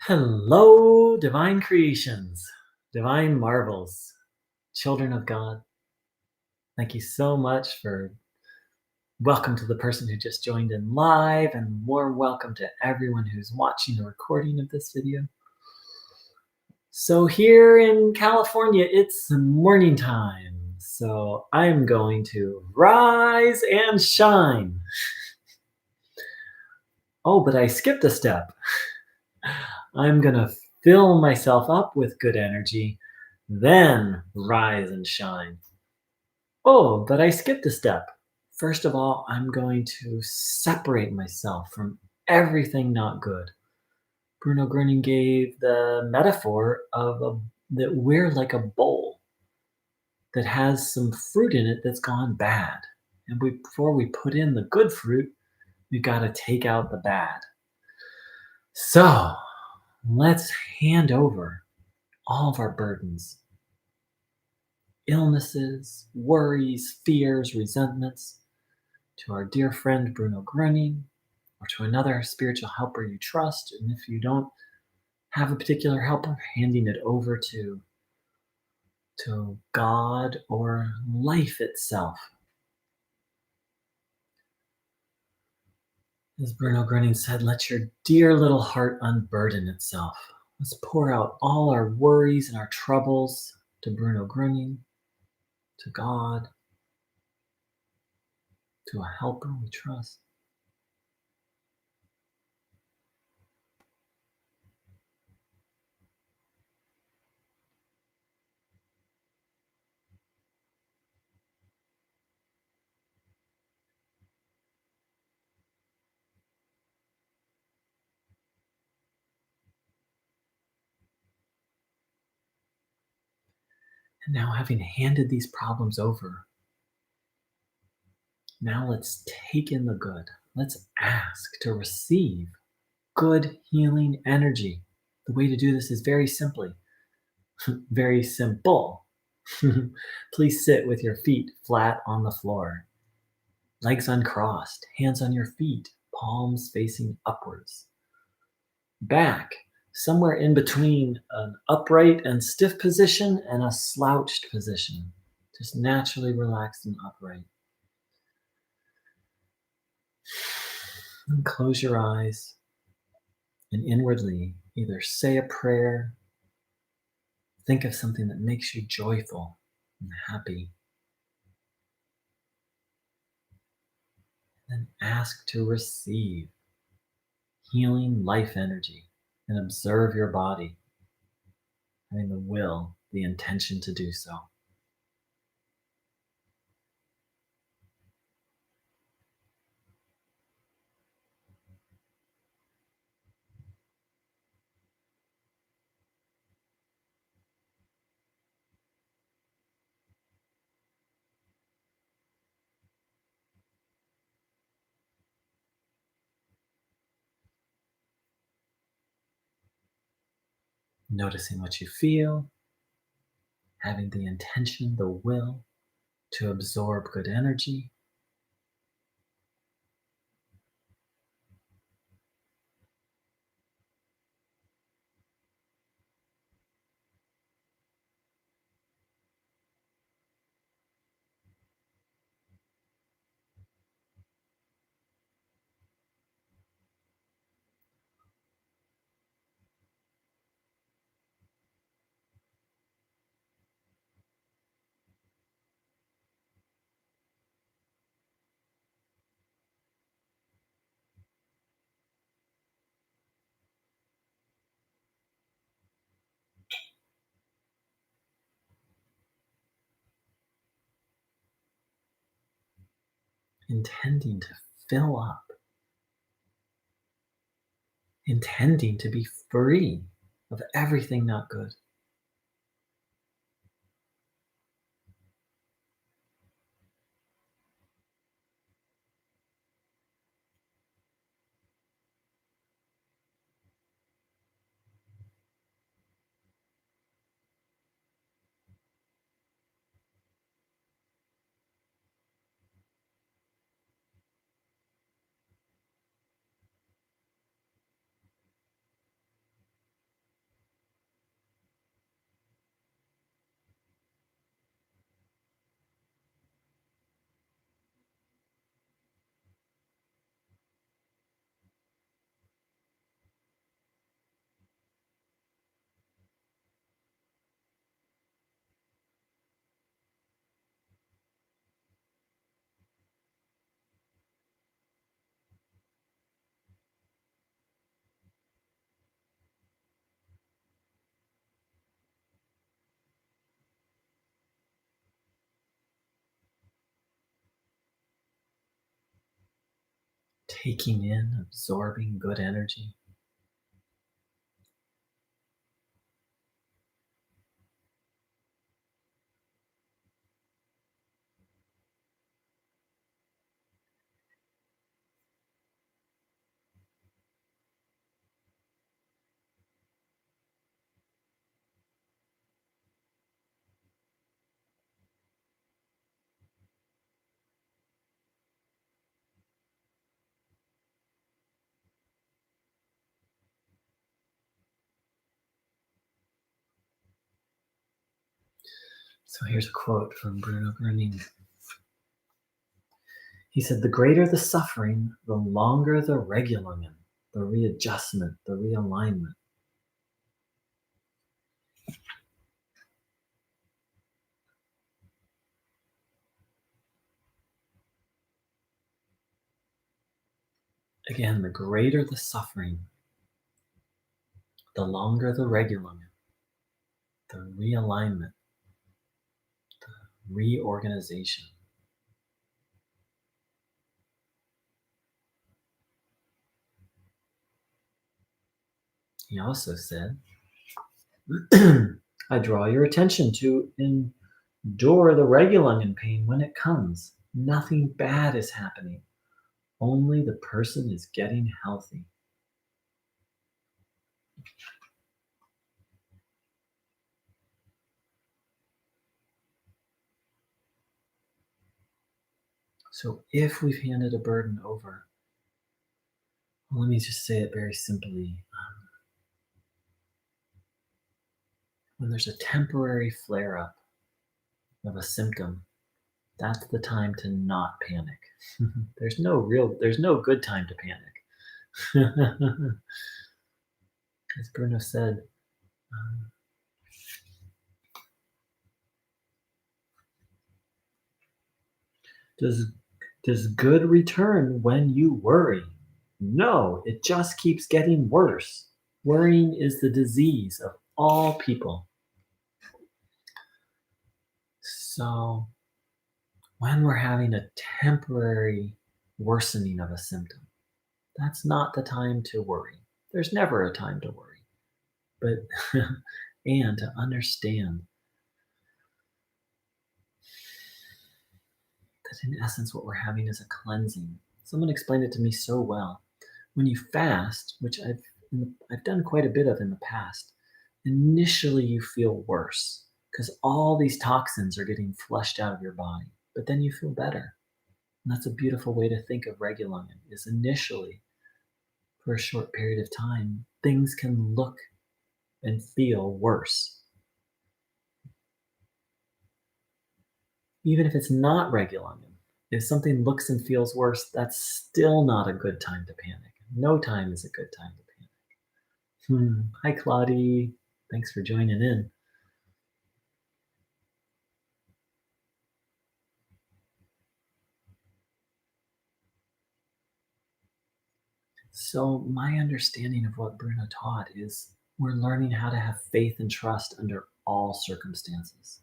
Hello, divine creations, divine marvels, children of God. Thank you so much for welcome to the person who just joined in live, and warm welcome to everyone who's watching the recording of this video. So, here in California, it's morning time. So, I'm going to rise and shine. Oh, but I skipped a step. I'm going to fill myself up with good energy, then rise and shine. Oh, but I skipped a step. First of all, I'm going to separate myself from everything not good. Bruno Groening gave the metaphor of that we're like a bowl that has some fruit in it that's gone bad. And before we put in the good fruit, we've got to take out the bad. So let's hand over all of our burdens, illnesses, worries, fears, resentments to our dear friend Bruno Groening, or to another spiritual helper you trust. And if you don't have a particular helper, handing it over to God or life itself. As Bruno Groening said, let your dear little heart unburden itself. Let's pour out all our worries and our troubles to Bruno Groening, to God, to a helper we trust. And now, having handed these problems over, now let's take in the good. Let's ask to receive good healing energy. The way to do this is very simply, very simple. Please sit with your feet flat on the floor, legs uncrossed, hands on your feet, palms facing upwards. Back, somewhere in between an upright and stiff position and a slouched position. Just naturally relaxed and upright. And close your eyes and inwardly either say a prayer, think of something that makes you joyful and happy, and ask to receive healing life energy and observe your body, having the will, the intention to do so. Noticing what you feel, having the intention, the will to absorb good energy. Intending to fill up, intending to be free of everything not good. taking in, absorbing good energy. So here's a quote from Bruno Groening. He said, "The greater the suffering, the longer the regulungen, the readjustment, the realignment." Again, the greater the suffering, the longer the regulungen, the realignment, reorganization. He also said, "I draw your attention to endure the regulungen pain when it comes. Nothing bad is happening. Only the person is getting healthy." So if we've handed a burden over, well, let me just say it very simply. When there's a temporary flare up of a symptom, that's the time to not panic. There's no good time to panic. As Bruno said, um, does does good return when you worry? No, it just keeps getting worse. Worrying is the disease of all people. So when we're having a temporary worsening of a symptom, that's not the time to worry. There's never a time to worry. But and to understand that in essence what we're having is a cleansing. Someone explained it to me so well. When you fast, which I've done quite a bit of in the past, initially you feel worse because all these toxins are getting flushed out of your body, but then you feel better. And that's a beautiful way to think of Regulungen is initially for a short period of time, things can look and feel worse. Even if it's not Regulungen, if something looks and feels worse, that's still not a good time to panic. No time is a good time to panic. Hi, Claudie. Thanks for joining in. So, my understanding of what Bruno taught is we're learning how to have faith and trust under all circumstances.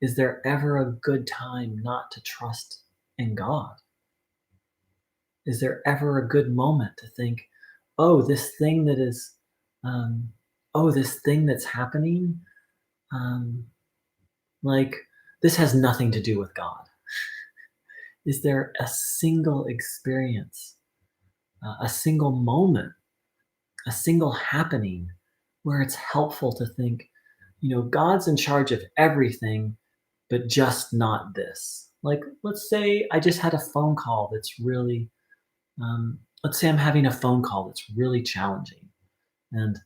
Is there ever a good time not to trust in God? Is there ever a good moment to think, oh, this thing that is, um, oh, this thing that's happening, um, like this has nothing to do with God? Is there a single experience, a single moment, a single happening where it's helpful to think, God's in charge of everything, but just not this? Like, let's say I just had a phone call that's really, let's say I'm having a phone call that's really challenging. And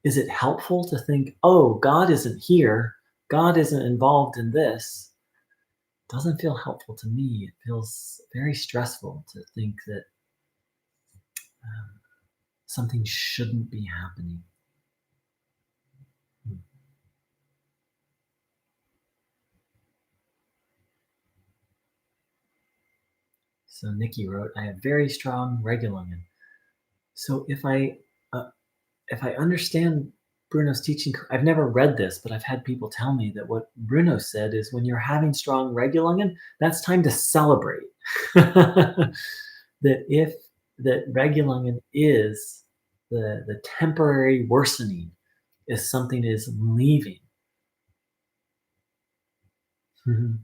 is it helpful to think, oh, God isn't here? God isn't involved in this? Doesn't feel helpful to me. It feels very stressful to think that um, something shouldn't be happening. Hmm. So Nikki wrote, I have very strong Regulungen. So uh, if I understand Bruno's teaching, I've never read this, but I've had people tell me that what Bruno said is when you're having strong Regulungen, that's time to celebrate. That that Regulungen is the temporary worsening if something is leaving. Mhm.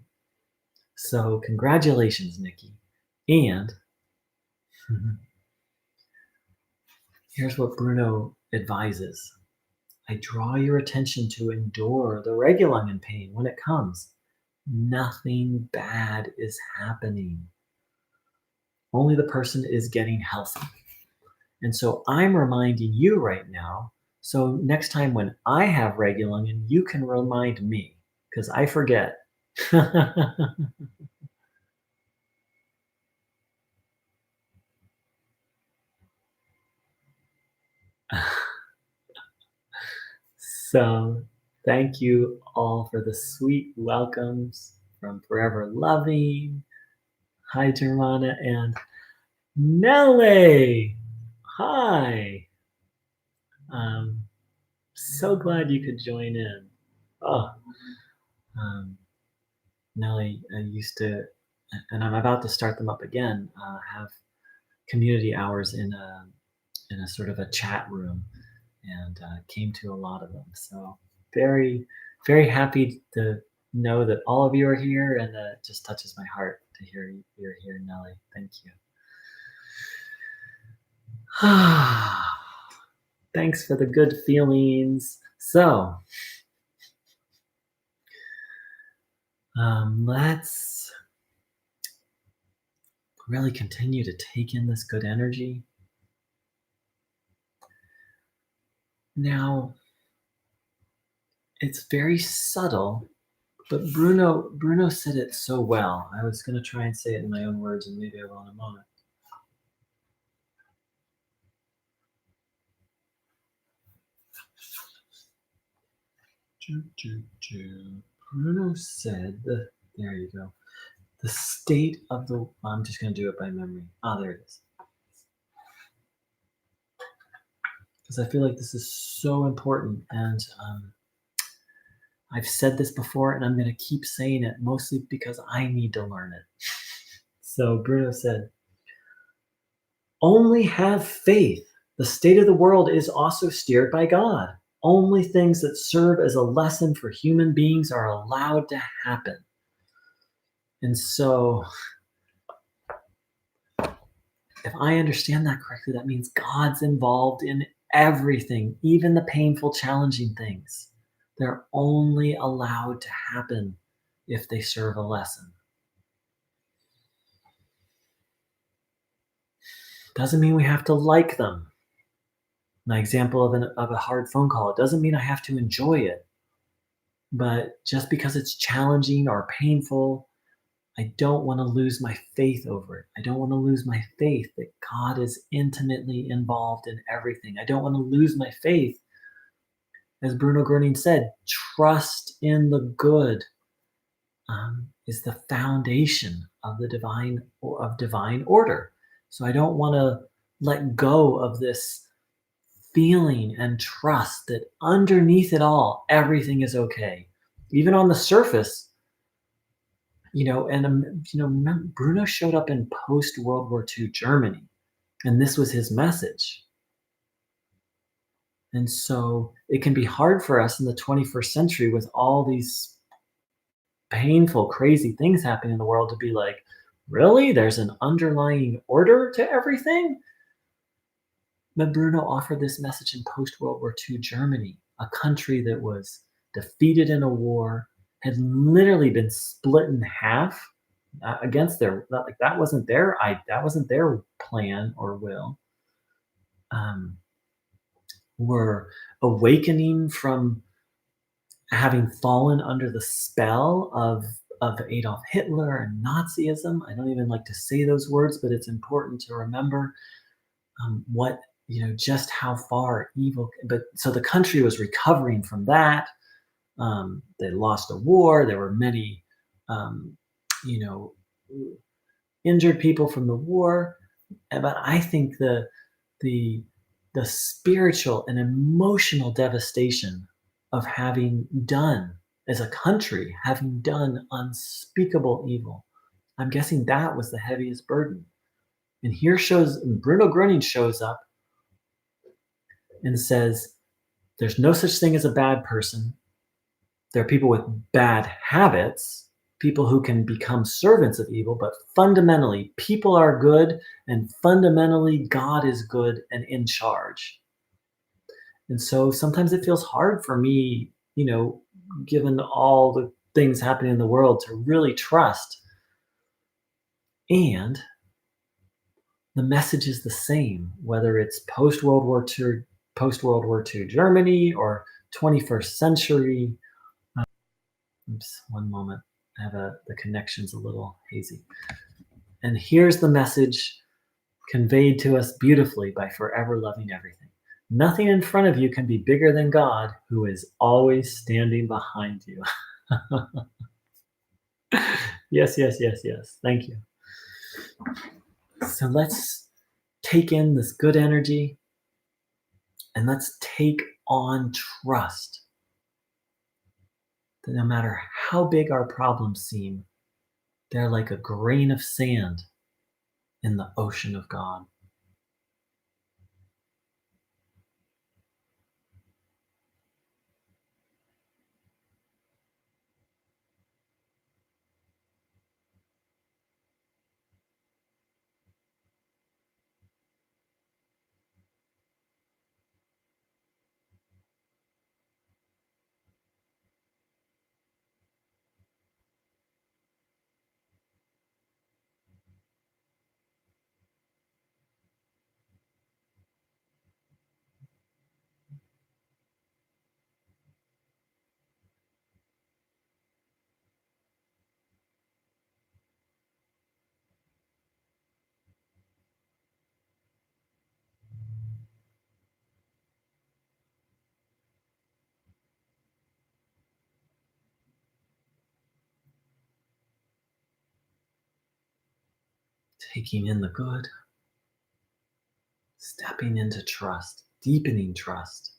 So congratulations, Nikki. And mhm, here's what Bruno advises. I draw your attention to endure the Regulungen pain when it comes. Nothing bad is happening. Only the person is getting healthy. And so I'm reminding you right now. So next time when I have Regulungen, you can remind me because I forget. So thank you all for the sweet welcomes from Forever Loving. Hi, Germana and Nelly. Hi. Um, so glad you could join in. Oh, um, Nelly, I used to, and I'm about to start them up again. Have community hours in a sort of a chat room, and came to a lot of them. So very, very happy to know that all of you are here, and it just touches my heart to hear you're here, Nelly. Thank you. Thanks for the good feelings. So let's really continue to take in this good energy. Now, it's very subtle, but Bruno said it so well. I was going to try and say it in my own words, and maybe I will in a moment. Bruno said, there you go. The state of the, I'm just going to do it by memory. Ah, there it is. Because I feel like this is so important. And I've said this before, and I'm going to keep saying it mostly because I need to learn it. So Bruno said, only have faith. The state of the world is also steered by God. Only things that serve as a lesson for human beings are allowed to happen. And so, if I understand that correctly, that means God's involved in everything, even the painful, challenging things. They're only allowed to happen if they serve a lesson. Doesn't mean we have to like them. My example of a hard phone call, it doesn't mean I have to enjoy it. But just because it's challenging or painful, I don't want to lose my faith over it. I don't want to lose my faith that God is intimately involved in everything. I don't want to lose my faith, as Bruno Groening said, trust in the good is the foundation of the divine order. So I don't want to let go of this feeling and trust that underneath it all, everything is okay. Even on the surface, Bruno showed up in post World War II Germany, and this was his message. And so it can be hard for us in the 21st century with all these painful, crazy things happening in the world to be like, really? There's an underlying order to everything? But Bruno offered this message in post World War II Germany, a country that was defeated in a war, had literally been split in half against their like that wasn't their plan or will. Um, were awakening from having fallen under the spell of Adolf Hitler and Nazism. I don't even like to say those words, but it's important to remember what just how far evil. But so the country was recovering from that. They lost a war. There were many, you know, injured people from the war. But I think the the spiritual and emotional devastation of having done as a country having done unspeakable evil. I'm guessing that was the heaviest burden. And here shows Bruno Groening shows up and says, there's no such thing as a bad person. There are people with bad habits, people who can become servants of evil, but fundamentally, people are good, and fundamentally, God is good and in charge. And so sometimes it feels hard for me, given all the things happening in the world, to really trust. And the message is the same, whether it's post World War II Germany or 21st century. Oops, one moment. The connection's a little hazy. And here's the message conveyed to us beautifully by Forever Loving Everything. Nothing in front of you can be bigger than God, who is always standing behind you. Yes, yes, yes, yes. Thank you. So let's take in this good energy and let's take on trust that no matter how big our problems seem, they're like a grain of sand in the ocean of God. Taking in the good, stepping into trust, deepening trust.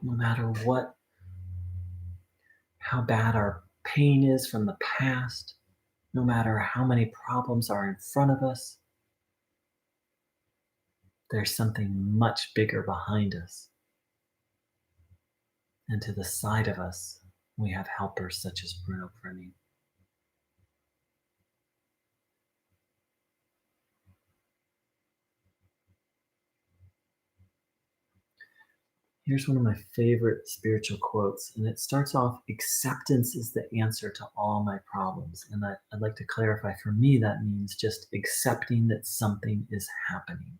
No matter how bad our pain is from the past, no matter how many problems are in front of us, there's something much bigger behind us. And to the side of us, we have helpers such as Bruno Groening. Here's one of my favorite spiritual quotes, and it starts off, acceptance is the answer to all my problems. And I'd like to clarify, for me, that means just accepting that something is happening,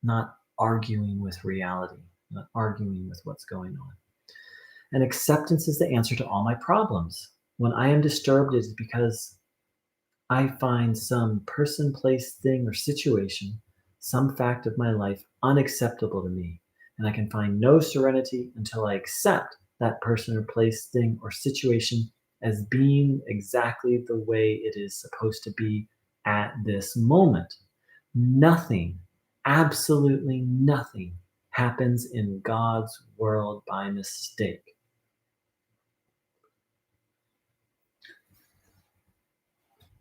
not arguing with reality, not arguing with what's going on. And acceptance is the answer to all my problems. When I am disturbed, it is because I find some person, place, thing, or situation, some fact of my life unacceptable to me. And I can find no serenity until I accept that person or place, thing, or situation as being exactly the way it is supposed to be at this moment. Nothing, absolutely nothing, happens in God's world by mistake.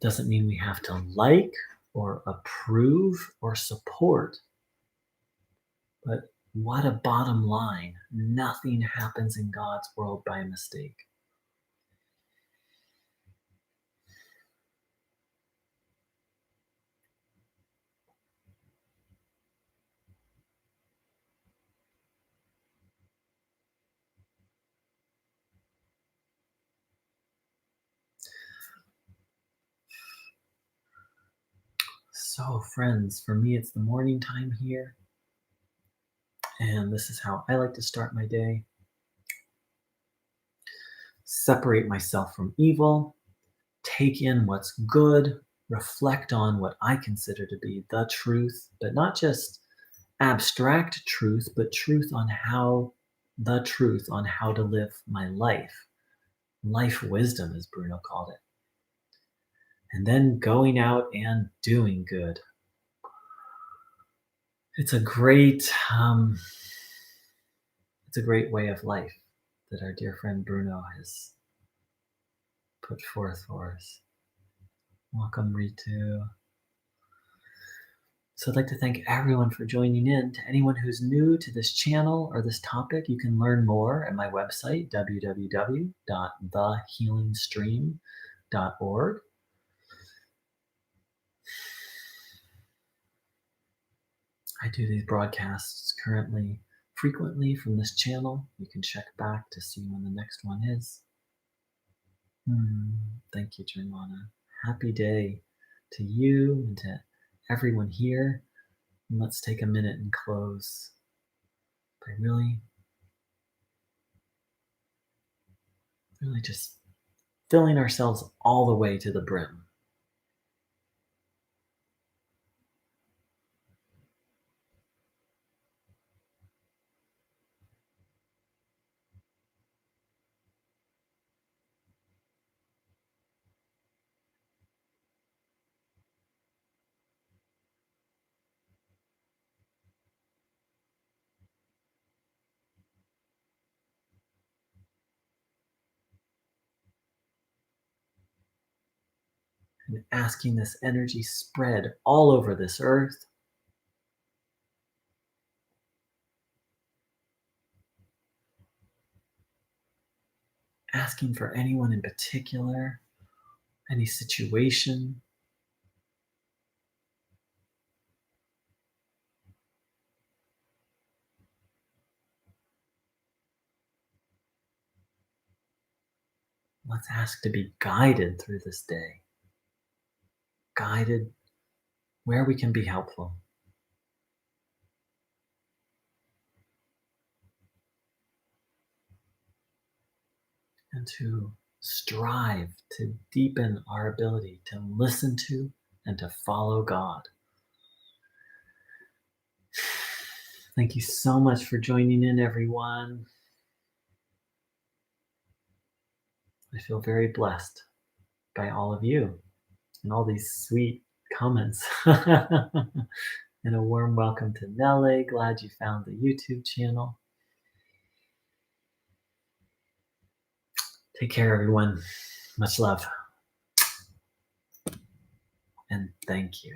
Doesn't mean we have to like or approve or support. But what a bottom line. Nothing happens in God's world by mistake. So, friends, for me, it's the morning time here. And this is how I like to start my day. Separate myself from evil, take in what's good, reflect on what I consider to be the truth, but not just abstract truth, but truth on how to live my life. Life wisdom, as Bruno called it. And then going out and doing good. It's a great, it's a great way of life that our dear friend Bruno has put forth for us. Welcome, Ritu. So I'd like to thank everyone for joining in. To anyone who's new to this channel or this topic, you can learn more at my website, www.thehealingstream.org. I do these broadcasts currently frequently from this channel. You can check back to see when the next one is. Thank you, Germana. Happy day to you and to everyone here. And let's take a minute and close by really just filling ourselves all the way to the brim. And asking this energy spread all over this earth. Asking for anyone in particular, any situation. Let's ask to be guided through this day. Guided where we can be helpful. And to strive to deepen our ability to listen to and to follow God. Thank you so much for joining in, everyone. I feel very blessed by all of you and all these sweet comments. And a warm welcome to Nelly. Glad you found the YouTube channel. Take care, everyone. Much love. And thank you.